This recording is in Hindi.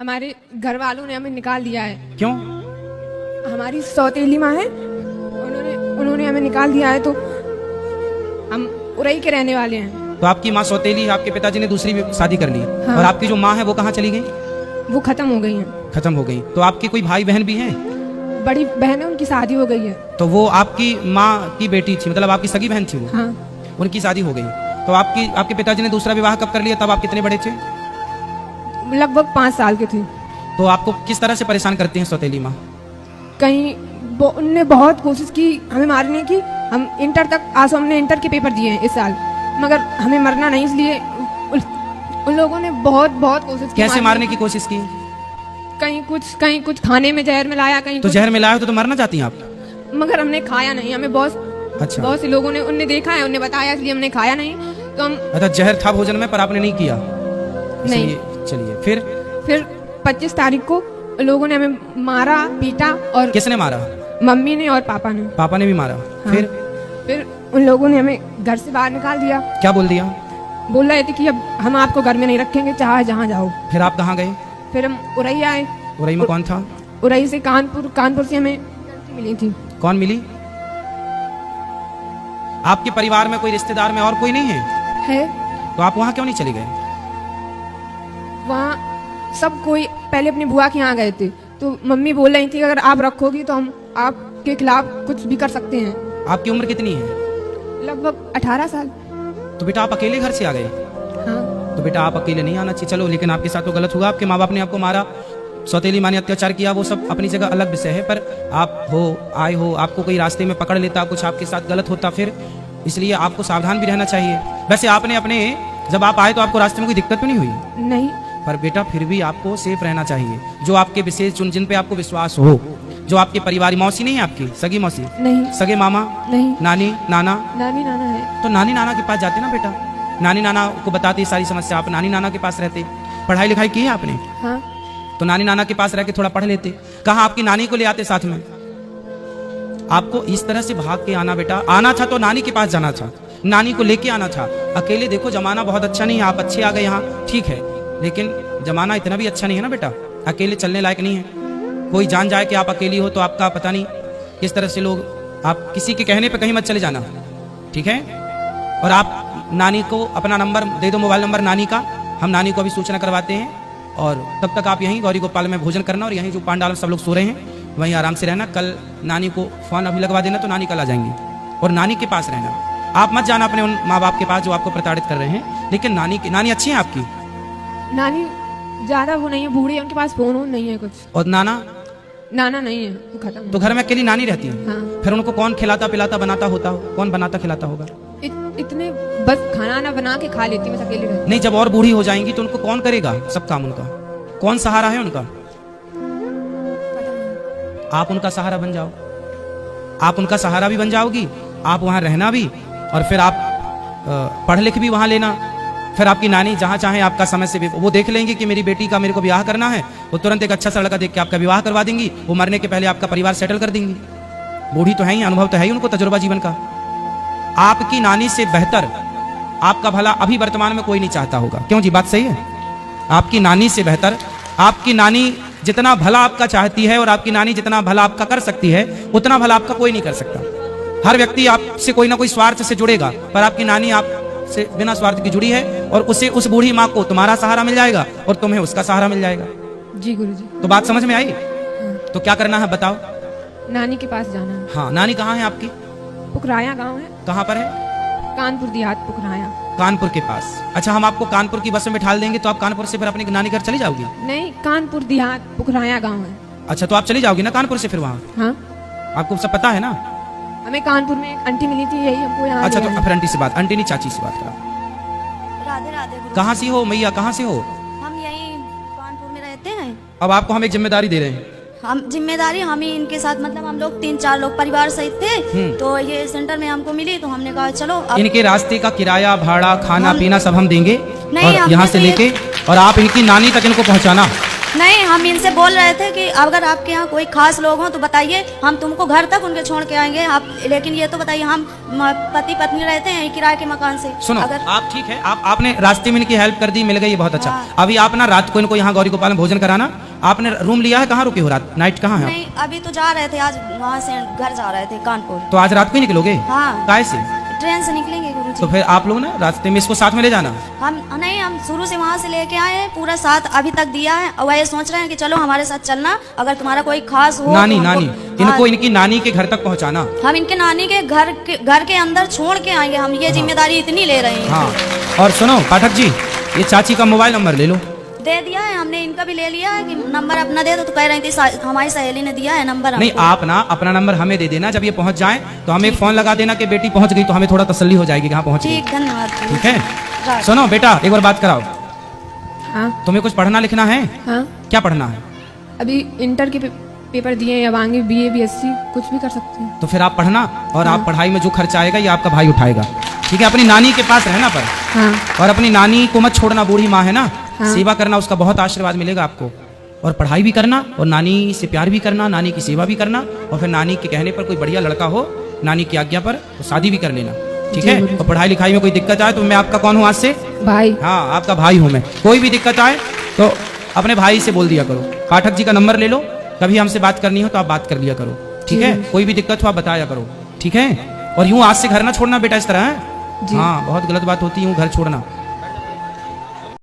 हमारे घर वालों ने हमें निकाल दिया है। क्यों? हमारी सौतेली माँ है, उन्होंने हमें निकाल दिया है, तो हम उरई के रहने वाले हैं। तो आपकी माँ सौतेली, आपके पिताजी ने दूसरी भी शादी कर ली। हाँ। और आपकी जो माँ है वो कहाँ चली गई? वो खत्म हो गई हैं। खत्म हो गई। तो आपके कोई भाई बहन भी हैं? बड़ी बहन है, उनकी शादी हो गई है। तो वो आपकी माँ की बेटी थी, मतलब आपकी सगी बहन थी वो? हाँ। उनकी शादी हो गई। तो आपके पिताजी ने दूसरा विवाह कब कर लिया? तब आप कितने बड़े थे? लगभग 5 साल के थे। तो आपको किस तरह से परेशान करती हैं सौतेली माँ? कहीं उनने बहुत कोशिश की हमें मारने की। हम इंटर तक, आज हमने इंटर के पेपर दिए हैं इस साल, मगर हमें मरना नहीं, इसलिए उन लोगों ने बहुत कोशिश की। कैसे मारने की कोशिश की? कहीं कुछ खाने में जहर मिलाया, कहीं तो जहर मिलाया तो मरना चाहती हैं आप? मगर हमने खाया नहीं। हमें अच्छा। बहुत से लोगों ने उनने देखा है, उनने बताया, इसलिए हमने खाया नहीं। तो हम अच्छा, जहर था भोजन में पर आपने नहीं किया? नहीं। चलिए फिर 25 तारीख को लोगों ने हमें मारा, पीटा। और किसने मारा? मम्मी ने और पापा ने। पापा ने भी मारा। हाँ। फिर उन लोगों ने हमें घर से बाहर निकाल दिया। क्या बोल दिया? बोल रहे थे कि अब हम आपको घर में नहीं रखेंगे, चाहे जहाँ जाओ। फिर आप कहाँ गए? फिर हम उरई आए। उरई में कौन था? उरई से कानपुर से हमें मिली थी। कौन मिली? आपके परिवार में कोई रिश्तेदार में और कोई नहीं है? तो आप वहाँ क्यों नहीं चले गए? वहाँ सब कोई पहले अपनी बुआ के यहाँ गए थे, तो मम्मी बोल रही थी अगर आप रखोगी तो हम आपके खिलाफ कुछ भी कर सकते हैं। आपकी उम्र कितनी है? लगभग 18 साल। तो बेटा आप अकेले घर से आ गए? हाँ। तो बेटा आप अकेले नहीं आना चाहिए, चलो, लेकिन आपके साथ तो गलत हुआ। आपके माँ बाप ने आपको मारा, सौतेली माँ ने अत्याचार किया, वो सब अपनी जगह अलग विषय है। पर आप आए हो, आपको कोई रास्ते में पकड़ लेता, कुछ आपके साथ गलत होता, फिर इसलिए आपको सावधान भी रहना चाहिए। वैसे आपने जब आप आए तो आपको रास्ते में कोई दिक्कत तो नहीं हुई? नहीं। पर बेटा फिर भी आपको सेफ रहना चाहिए। जो आपके विशेष जिन पे आपको विश्वास हो, जो आपके परिवार, मौसी नहीं है आपकी? सगी मौसी नहीं। सगे मामा नहीं। नानी नाना? नानी नाना है। तो नानी नाना के पास जाते ना बेटा, नानी नाना को बताते सारी समस्या, आप नानी नाना के पास रहते। पढ़ाई लिखाई की है आपने? हाँ। तो नानी नाना के पास रह के थोड़ा पढ़ लेते। कहाँ आपकी नानी को ले आते साथ में? आपको इस तरह से भाग के आना बेटा, आना था तो नानी के पास जाना था, नानी को लेके आना था। अकेले देखो जमाना बहुत अच्छा नहीं है, आप अच्छे आ गए यहाँ, ठीक है, लेकिन जमाना इतना भी अच्छा नहीं है ना बेटा, अकेले चलने लायक नहीं है। कोई जान जाए कि आप अकेली हो तो आपका पता नहीं किस तरह से लोग, आप किसी के कहने पे कहीं मत चले जाना, ठीक है? और आप नानी को अपना नंबर दे दो, मोबाइल नंबर नानी का, हम नानी को अभी सूचना करवाते हैं। और तब तक आप यहीं गौरी गोपाल में भोजन करना, और यहीं जो पांडाल में सब लोग सो रहे हैं वहीं आराम से रहना। कल नानी को फोन अभी लगवा देना तो नानी कल आ जाएंगी, और नानी के पास रहना। आप मत जाना अपने उन माँ बाप के पास जो आपको प्रताड़ित कर रहे हैं, लेकिन नानी अच्छी है आपकी? नानी ज्यादा वो नहीं है, बूढ़ी है, उनके पास फोन नहीं है कुछ। और नाना नहीं है, वो खत्म। तो घर में अकेली नानी रहती है? हाँ। फिर उनको कौन खिलाता पिलाता बनाता होता हो? कौन बनाता खिलाता होगा? इतने बस खाना बना के खा लेती, बस अकेली रहती। नहीं, जब और बूढ़ी हो जाएंगी तो उनको कौन करेगा सब काम? उनका कौन सहारा है उनका? आप उनका सहारा बन जाओ, आप उनका सहारा भी बन जाओगी, आप वहां रहना भी, और फिर आप पढ़ लिख भी वहां लेना। फिर आपकी नानी जहां चाहे आपका समय से वो देख लेंगे कि मेरी बेटी का मेरे को ब्याह करना है, वो तुरंत एक अच्छा सा लड़का देख के आपका विवाह करवा देंगी। वो मरने के पहले आपका परिवार सेटल कर देंगी। बूढ़ी तो है ही, अनुभव तो है ही उनको, तजुर्बा जीवन का। आपकी नानी से बेहतर आपका भला अभी वर्तमान में कोई नहीं चाहता होगा, क्यों जी? बात सही है? आपकी नानी से बेहतर, आपकी नानी जितना भला आपका चाहती है और आपकी नानी जितना भला आपका कर सकती है, उतना भला आपका कोई नहीं कर सकता। हर व्यक्ति आपसे कोई ना कोई स्वार्थ से जुड़ेगा, पर आपकी नानी आपसे बिना स्वार्थ की जुड़ी है, और उसे, उस बूढ़ी माँ को तुम्हारा सहारा मिल जाएगा और तुम्हें उसका सहारा मिल जाएगा। जी गुरुजी। तो बात समझ में आई? हाँ। तो क्या करना है बताओ? नानी के पास जाना है। हाँ, नानी कहाँ है आपकी? पुखराया गांव है। कहाँ पर है? कानपुर देहात, पुखराया। कानपुर के पास। अच्छा, हम आपको कानपुर की बस में बिठा देंगे तो आप कानपुर से फिर अपनी नानी घर चली जाओगी? नहीं, कानपुर देहात, पुखराया गांव है। अच्छा, तो आप चली जाओगी ना कानपुर से फिर वहाँ? हाँ। आपको सब पता है ना? हमें कानपुर में एक आंटी मिली थी, यही हमको यहाँ। अच्छा, तो फिर आंटी से बात, आंटी नहीं चाची से बात करा। राधे राधे गुरु। कहाँ से हो मैया, कहाँ से हो? हम यही कानपुर में रहते हैं। अब आपको हम एक जिम्मेदारी दे रहे हैं। हम जिम्मेदारी हम ही इनके साथ, मतलब हम लोग 3-4 लोग परिवार सहित थे, तो ये सेंटर में हमको मिली, तो हमने कहा चलो अब इनके रास्ते का किराया, भाड़ा, खाना पीना सब हम देंगे, नहीं, और यहाँ से तो लेके और आप इनकी नानी तक इनको पहुँचाना। नहीं, हम इनसे बोल रहे थे कि अगर आपके यहाँ कोई खास लोग हो तो बताइए, हम तुमको घर तक उनके छोड़ के आएंगे आप, लेकिन ये तो बताइए, हम पति पत्नी रहते हैं किराए के मकान से। सुनो, अगर आप ठीक है, आपने रास्ते में इनकी हेल्प कर दी, मिल गई, ये बहुत अच्छा। हाँ। अभी आप ना रात को इनको यहाँ गौरी गोपाल में भोजन कराना। आपने रूम लिया है, कहाँ रुके हो रात, नाइट कहाँ है आप? नहीं, अभी तो जा रहे थे, आज वहाँ से घर जा रहे थे कानपुर। तो आज रात को ही निकलोगे? हाँ, काय से? ट्रेन से निकलेंगे गुरुजी। तो फिर आप लोग ना रास्ते में इसको साथ में ले जाना। हम नहीं, हम शुरू से वहाँ से लेके आए हैं, पूरा साथ अभी तक दिया है, और वह सोच रहे हैं कि चलो हमारे साथ चलना, अगर तुम्हारा कोई खास हो नानी तो हमको- नानी हाँ, इनको इनकी नानी के घर तक पहुँचाना। हम इनके नानी के घर के अंदर छोड़ के आएंगे, हम ये जिम्मेदारी इतनी ले रहे हैं। हाँ, और सुनो पाठक जी, ये चाची का मोबाइल नंबर ले लो। दे दिया है हमने, इनका भी ले लिया है कि नंबर अपना दे दो, तो कह रही थी हमारी सहेली ने दिया है नंबर नहीं, हमको। आप ना अपना नंबर हमें दे देना, जब ये पहुंच जाए तो हमें एक फोन लगा देना कि बेटी पहुंच गई, तो हमें थोड़ा तसल्ली हो जाएगी कहाँ पहुंच गई। ठीक, धन्यवाद। ठीक है, राइट। सुनो बेटा, एक बार बात कराओ, हाँ तुम्हें कुछ पढ़ना लिखना है? हाँ, क्या पढ़ना है? अभी इंटर के पेपर दिए हैं, अब आगे BA BSc कुछ भी कर सकते हैं। तो फिर आप पढ़ना, और आप पढ़ाई में जो खर्चा आएगा ये आपका भाई उठाएगा। ठीक है, अपनी नानी के पास रहना पर, हाँ और अपनी नानी को मत छोड़ना, बूढ़ी माँ है ना, हाँ। सेवा करना, उसका बहुत आशीर्वाद मिलेगा आपको। और पढ़ाई भी करना, और नानी से प्यार भी करना, नानी की सेवा भी करना, और फिर नानी के कहने पर कोई बढ़िया लड़का हो, नानी की आज्ञा पर, तो शादी भी कर लेना। ठीक जी, है, गुरुजी। और पढ़ाई लिखाई में कोई दिक्कत आए तो मैं आपका कौन हूँ आज से? भाई। हाँ, आपका भाई हूँ मैं। कोई भी दिक्कत आए तो अपने भाई से बोल दिया करो। पाठक जी का नंबर ले लो, कभी हमसे बात करनी हो तो आप बात कर लिया करो। ठीक है, कोई भी दिक्कत हो आप बताया करो। ठीक है, और यूं आज से घर ना छोड़ना बेटा, इस तरह है? जी। हाँ, बहुत गलत बात होती है यूं घर छोड़ना।